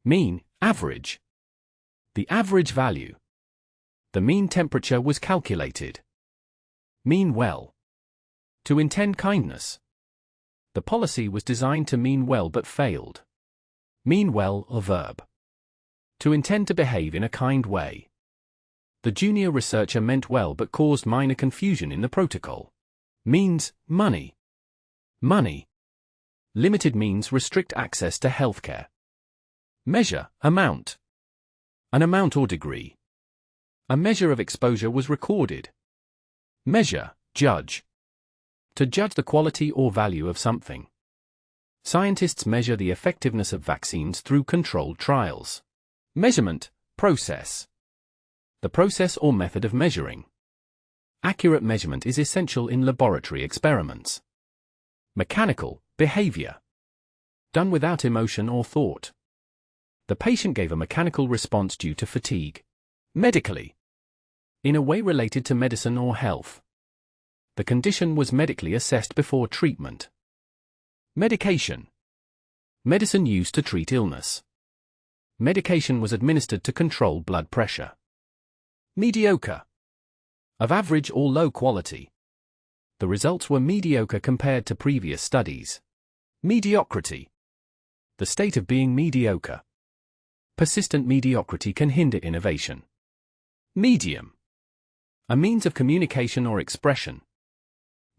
Mean, average. The average value. The mean temperature was calculated. Mean well. To intend kindness. The policy was designed to mean well but failed. Mean well, a verb. To intend to behave in a kind way. The junior researcher meant well but caused minor confusion in the protocol. Means, money. Money. Limited means restrict access to healthcare. Measure, amount. An amount or degree. A measure of exposure was recorded. Measure, judge. To judge the quality or value of something. Scientists measure the effectiveness of vaccines through controlled trials. Measurement, process. The process or method of measuring. Accurate measurement is essential in laboratory experiments. Mechanical, behavior. Done without emotion or thought. The patient gave a mechanical response due to fatigue. Medically. In a way related to medicine or health. The condition was medically assessed before treatment. Medication. Medicine used to treat illness. Medication was administered to control blood pressure. Mediocre. Of average or low quality. The results were mediocre compared to previous studies. Mediocrity. The state of being mediocre. Persistent mediocrity can hinder innovation. Medium. A means of communication or expression.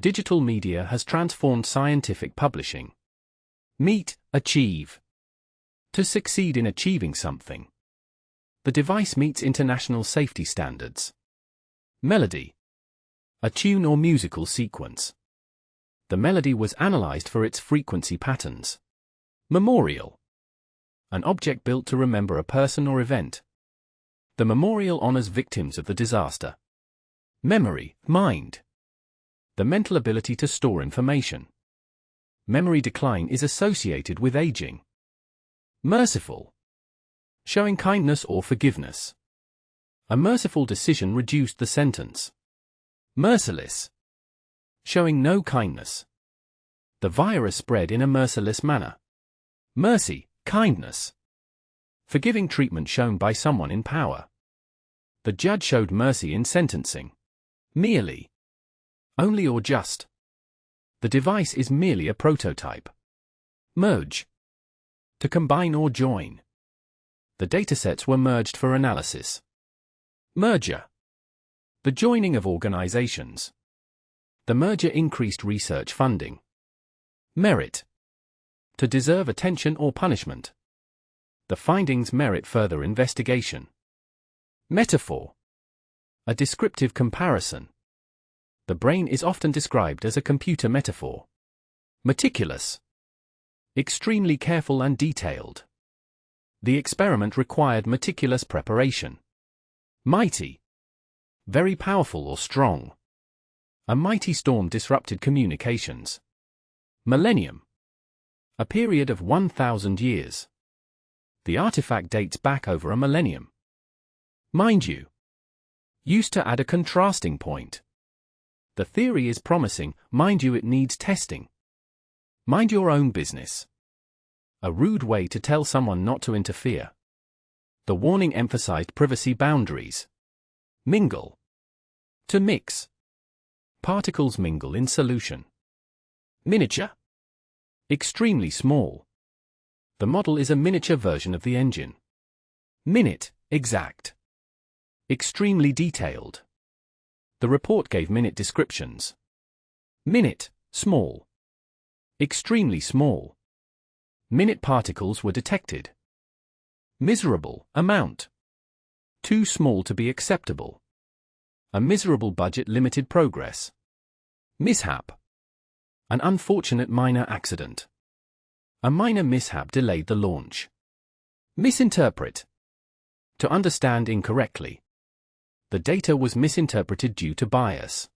Digital media has transformed scientific publishing. Meet, achieve. To succeed in achieving something. The device meets international safety standards. Melody. A tune or musical sequence. The melody was analyzed for its frequency patterns. Memorial. An object built to remember a person or event. The memorial honors victims of the disaster. Memory, mind. The mental ability to store information. Memory decline is associated with aging. Merciful. Showing kindness or forgiveness. A merciful decision reduced the sentence. Merciless. Showing no kindness. The virus spread in a merciless manner. Mercy, kindness. Forgiving treatment shown by someone in power. The judge showed mercy in sentencing. Merely. Only or just. The device is merely a prototype. Merge. To combine or join. The datasets were merged for analysis. Merger. The joining of organizations. The merger increased research funding. Merit. To deserve attention or punishment. The findings merit further investigation. Metaphor. A descriptive comparison. The brain is often described as a computer metaphor. Meticulous. Extremely careful and detailed. The experiment required meticulous preparation. Mighty. Very powerful or strong. A mighty storm disrupted communications. Millennium. A period of 1,000 years. The artifact dates back over a millennium. Mind you. Used to add a contrasting point. The theory is promising, mind you, it needs testing. Mind your own business. A rude way to tell someone not to interfere. The warning emphasized privacy boundaries. Mingle. To mix. Particles mingle in solution. Miniature. Extremely small. The model is a miniature version of the engine. Minute, exact. Extremely detailed. The report gave minute descriptions. Minute, small. Extremely small. Minute particles were detected. Miserable, amount. Too small to be acceptable. A miserable budget limited progress. Mishap. An unfortunate minor accident. A minor mishap delayed the launch. Misinterpret. To understand incorrectly. The data was misinterpreted due to bias.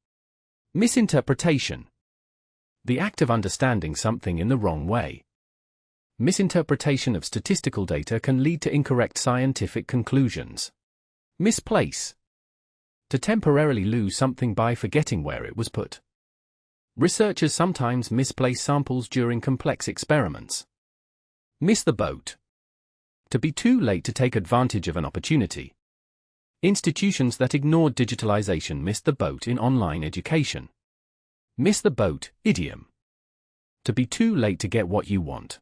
Misinterpretation. The act of understanding something in the wrong way. Misinterpretation of statistical data can lead to incorrect scientific conclusions. Misplace. To temporarily lose something by forgetting where it was put. Researchers sometimes misplace samples during complex experiments. Miss the boat. To be too late to take advantage of an opportunity. Institutions that ignored digitalization missed the boat in online education. Miss the boat, idiom. To be too late to get what you want.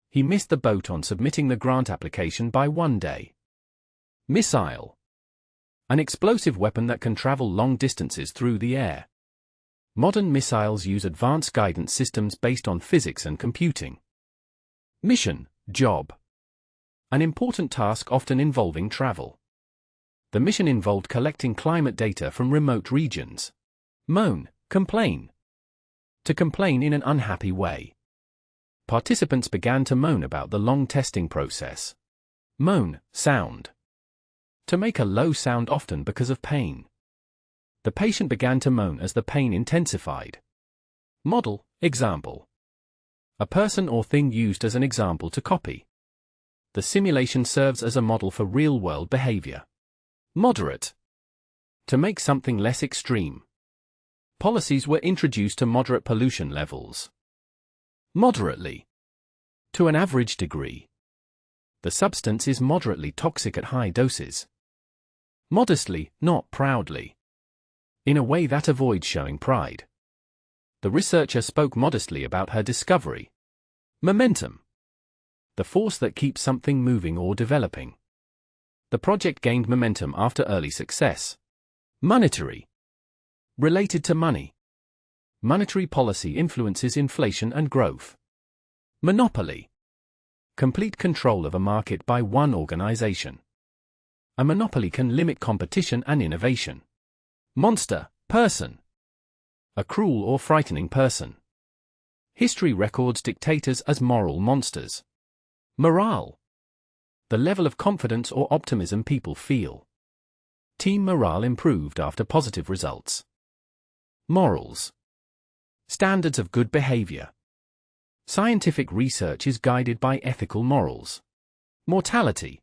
He missed the boat on submitting the grant application by 1 day. Missile. An explosive weapon that can travel long distances through the air. Modern missiles use advanced guidance systems based on physics and computing. Mission, job. An important task often involving travel. The mission involved collecting climate data from remote regions. Moan, complain. To complain in an unhappy way. Participants began to moan about the long testing process. Moan, sound. To make a low sound often because of pain. The patient began to moan as the pain intensified. Model, example. A person or thing used as an example to copy. The simulation serves as a model for real-world behavior. Moderate. To make something less extreme. Policies were introduced to moderate pollution levels. Moderately. To an average degree. The substance is moderately toxic at high doses. Modestly, not proudly. In a way that avoids showing pride. The researcher spoke modestly about her discovery. Momentum. The force that keeps something moving or developing. The project gained momentum after early success. Monetary. Related to money. Monetary policy influences inflation and growth. Monopoly. Complete control of a market by one organization. A monopoly can limit competition and innovation. Monster, person. A cruel or frightening person. History records dictators as moral monsters. Morale. The level of confidence or optimism people feel. Team morale improved after positive results. Morals. Standards of good behavior. Scientific research is guided by ethical morals. Mortality.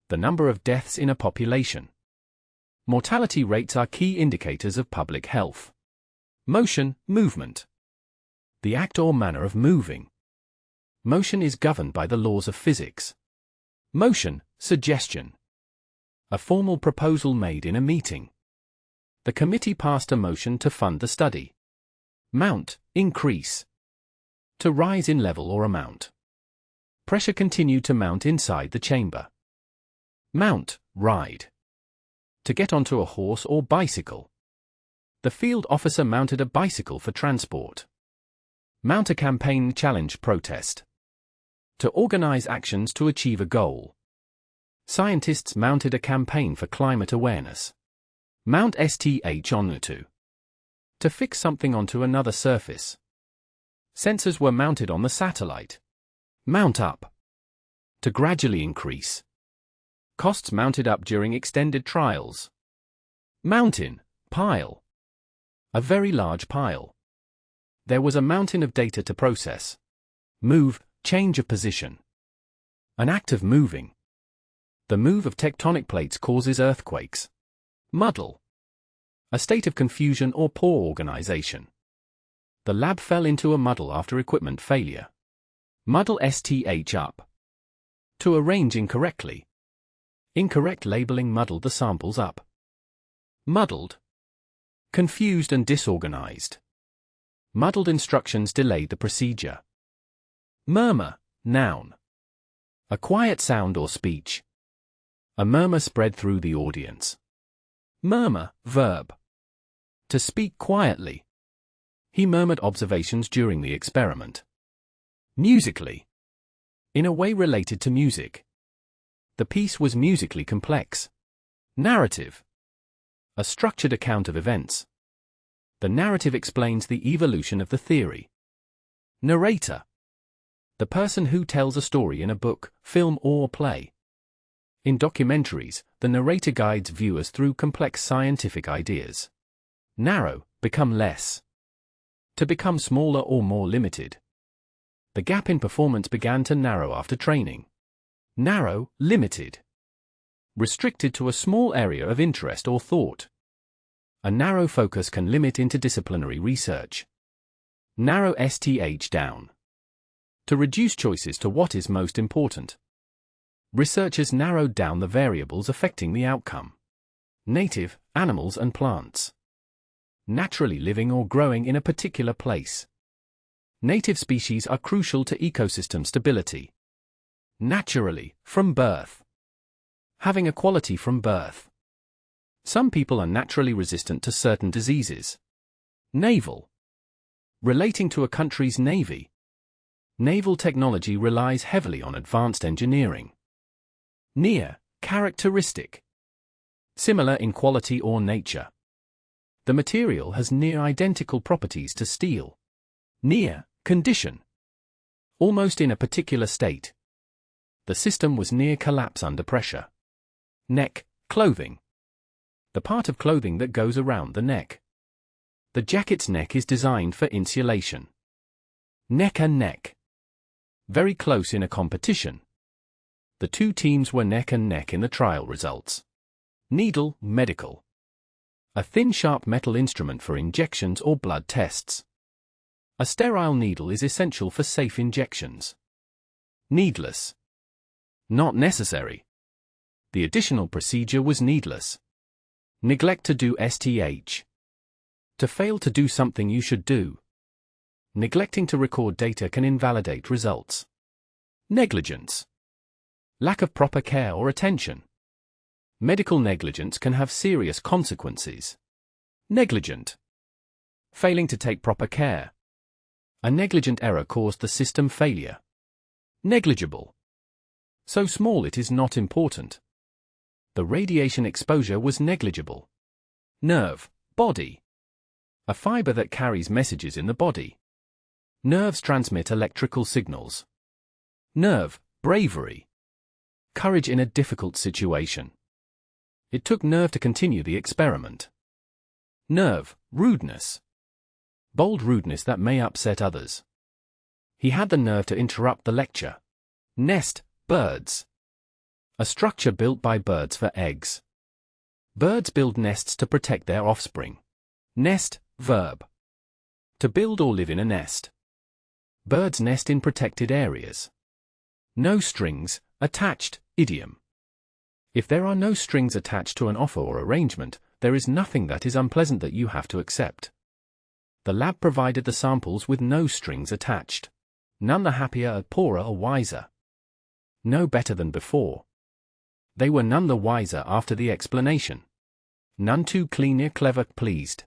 The number of deaths in a population. Mortality rates are key indicators of public health. Motion, movement. The act or manner of moving. Motion is governed by the laws of physics. Motion, suggestion. A formal proposal made in a meeting. The committee passed a motion to fund the study. Mount, increase. To rise in level or amount. Pressure continued to mount inside the chamber. Mount, ride. To get onto a horse or bicycle. The field officer mounted a bicycle for transport. Mount a campaign, challenge, protest. To organize actions to achieve a goal. Scientists mounted a campaign for climate awareness. Mount STH onto. To fix something onto another surface. Sensors were mounted on the satellite. Mount up. To gradually increase. Costs mounted up during extended trials. Mountain, pile. A very large pile. There was a mountain of data to process. Move, change of position. An act of moving. The move of tectonic plates causes earthquakes. Muddle. A state of confusion or poor organization. The lab fell into a muddle after equipment failure. Muddle STH up. To arrange incorrectly. Incorrect labeling muddled the samples up. Muddled. Confused and disorganized. Muddled instructions delayed the procedure. Murmur, noun. A quiet sound or speech. A murmur spread through the audience. Murmur, verb. To speak quietly. He murmured observations during the experiment. Musically. In a way related to music. The piece was musically complex. Narrative. A structured account of events. The narrative explains the evolution of the theory. Narrator. The person who tells a story in a book, film or play. In documentaries, the narrator guides viewers through complex scientific ideas. Narrow, become less. To become smaller or more limited. The gap in performance began to narrow after training. Narrow, limited. Restricted to a small area of interest or thought. A narrow focus can limit interdisciplinary research. Narrow STH down. To reduce choices to what is most important. Researchers narrowed down the variables affecting the outcome. Native, animals and plants. Naturally living or growing in a particular place. Native species are crucial to ecosystem stability. Naturally, from birth. Having a quality from birth. Some people are naturally resistant to certain diseases. Naval. Relating to a country's navy. Naval technology relies heavily on advanced engineering. Near, characteristic. Similar in quality or nature. The material has near identical properties to steel. Near, condition. Almost in a particular state. The system was near collapse under pressure. Neck, clothing. The part of clothing that goes around the neck. The jacket's neck is designed for insulation. Neck and neck. Very close in a competition. The two teams were neck and neck in the trial results. Needle, medical. A thin sharp metal instrument for injections or blood tests. A sterile needle is essential for safe injections. Needless. Not necessary. The additional procedure was needless. Neglect to do STH. To fail to do something you should do. Neglecting to record data can invalidate results. Negligence. Lack of proper care or attention. Medical negligence can have serious consequences. Negligent. Failing to take proper care. A negligent error caused the system failure. Negligible. So small it is not important. The radiation exposure was negligible. Nerve, body. A fiber that carries messages in the body. Nerves transmit electrical signals. Nerve, bravery. Courage in a difficult situation. It took nerve to continue the experiment. Nerve, rudeness. Bold rudeness that may upset others. He had the nerve to interrupt the lecture. Nest, birds. A structure built by birds for eggs. Birds build nests to protect their offspring. Nest, verb. To build or live in a nest. Birds nest in protected areas. No strings attached, idiom. If there are no strings attached to an offer or arrangement, there is nothing that is unpleasant that you have to accept. The lab provided the samples with no strings attached. None the happier, or poorer or wiser. No better than before. They were none the wiser after the explanation. None too cleaner, clever, pleased.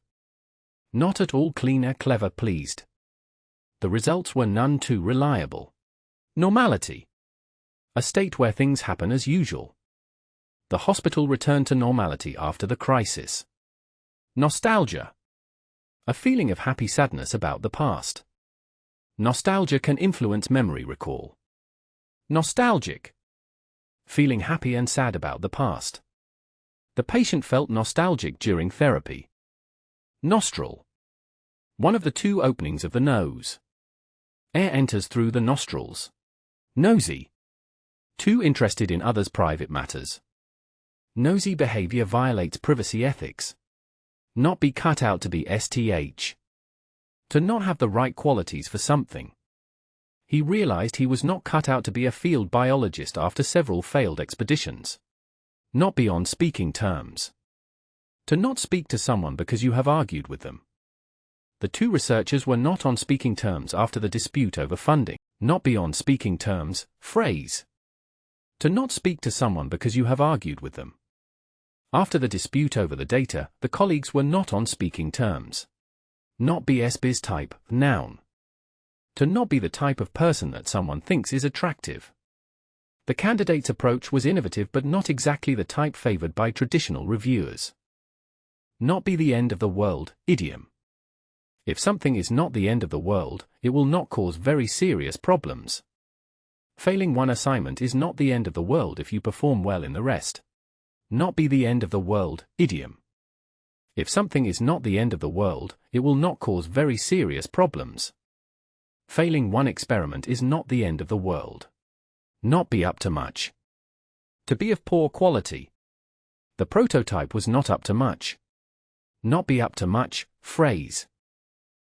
Not at all cleaner, clever, pleased. The results were none too reliable. Normality. A state where things happen as usual. The hospital returned to normality after the crisis. Nostalgia. A feeling of happy sadness about the past. Nostalgia can influence memory recall. Nostalgic. Feeling happy and sad about the past. The patient felt nostalgic during therapy. Nostril. One of the two openings of the nose. Air enters through the nostrils. Nosy. Too interested in others' private matters. Nosy behavior violates privacy ethics. Not be cut out to be STH. To not have the right qualities for something. He realized he was not cut out to be a field biologist after several failed expeditions. Not be on speaking terms. To not speak to someone because you have argued with them. The two researchers were not on speaking terms after the dispute over funding. Not be on speaking terms, phrase. To not speak to someone because you have argued with them. After the dispute over the data, the colleagues were not on speaking terms. Not be SBiz type, noun. To not be the type of person that someone thinks is attractive. The candidate's approach was innovative but not exactly the type favored by traditional reviewers. Not be the end of the world, idiom. If something is not the end of the world, it will not cause very serious problems. Failing one assignment is not the end of the world if you perform well in the rest. Not be the end of the world, idiom. If something is not the end of the world, it will not cause very serious problems. Failing one experiment is not the end of the world. Not be up to much. To be of poor quality. The prototype was not up to much. Not be up to much, phrase.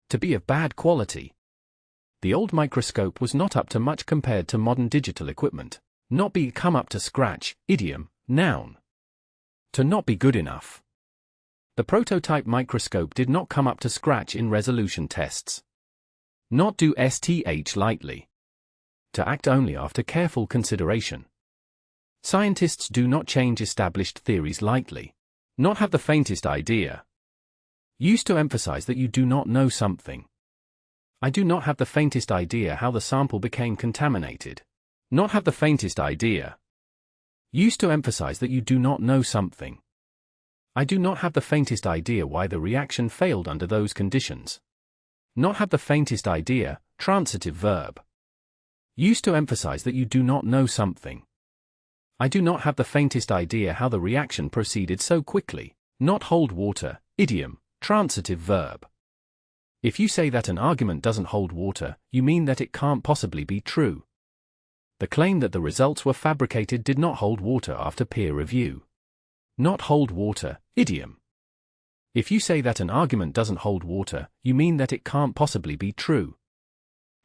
To be of bad quality. The old microscope was not up to much compared to modern digital equipment. Not be come up to scratch, idiom, noun. To not be good enough. The prototype microscope did not come up to scratch in resolution tests. Not do STH lightly. To act only after careful consideration. Scientists do not change established theories lightly. Not have the faintest idea. Used to emphasize that you do not know something. I do not have the faintest idea how the sample became contaminated. Not have the faintest idea. Used to emphasize that you do not know something. I do not have the faintest idea why the reaction failed under those conditions. Not have the faintest idea, transitive verb. Used to emphasize that you do not know something. I do not have the faintest idea how the reaction proceeded so quickly. Not hold water, idiom, transitive verb. If you say that an argument doesn't hold water, you mean that it can't possibly be true. The claim that the results were fabricated did not hold water after peer review. Not hold water, idiom. If you say that an argument doesn't hold water, you mean that it can't possibly be true.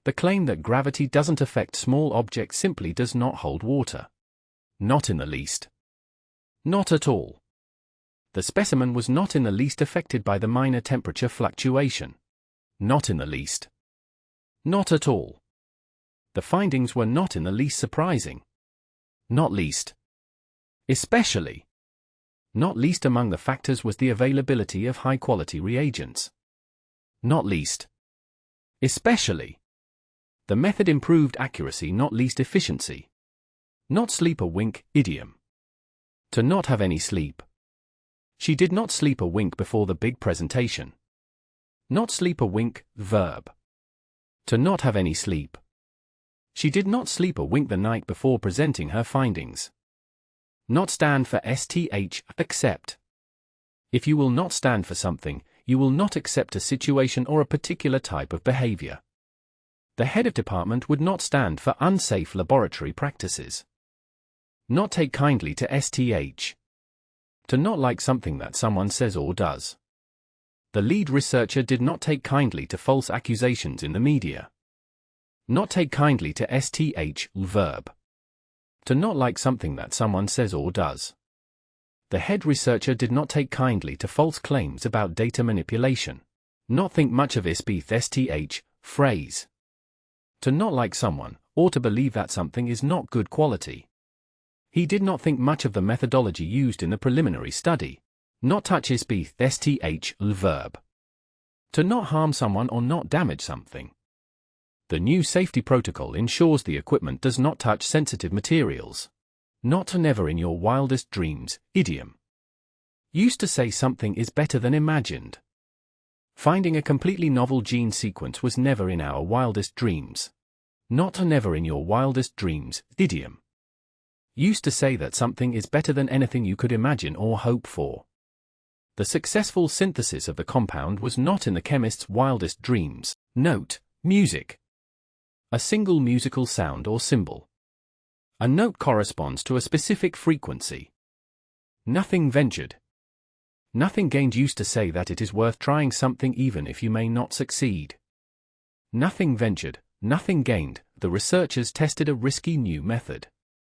The claim that gravity doesn't affect small objects simply does not hold water. Not in the least. Not at all. The specimen was not in the least affected by the minor temperature fluctuation. Not in the least. Not at all. The findings were not in the least surprising. Not least. Especially. Not least among the factors was the availability of high-quality reagents. Not least. Especially. The method improved accuracy, not least efficiency. Not sleep a wink, idiom. To not have any sleep. She did not sleep a wink before the big presentation. Not sleep a wink, verb. To not have any sleep. She did not sleep a wink the night before presenting her findings. Not stand for STH, accept. If you will not stand for something, you will not accept a situation or a particular type of behavior. The head of department would not stand for unsafe laboratory practices. Not take kindly to STH. To not like something that someone says or does. The lead researcher did not take kindly to false accusations in the media. Not take kindly to STH, verb. To not like something that someone says or does. The head researcher did not take kindly to false claims about data manipulation. Not think much of STH, phrase. To not like someone, or to believe that something is not good quality. He did not think much of the methodology used in the preliminary study. Not touch STH, verb. To not harm someone or not damage something. The new safety protocol ensures the equipment does not touch sensitive materials. Not to never in your wildest dreams, idiom. Used to say something is better than imagined. Finding a completely novel gene sequence was never in our wildest dreams. Not to never in your wildest dreams, idiom. Used to say that something is better than anything you could imagine or hope for. The successful synthesis of the compound was not in the chemist's wildest dreams. Note, music. A single musical sound or symbol. A note corresponds to a specific frequency. Nothing ventured. Nothing gained. Used to say that it is worth trying something even if you may not succeed. Nothing ventured, nothing gained. The researchers tested a risky new method.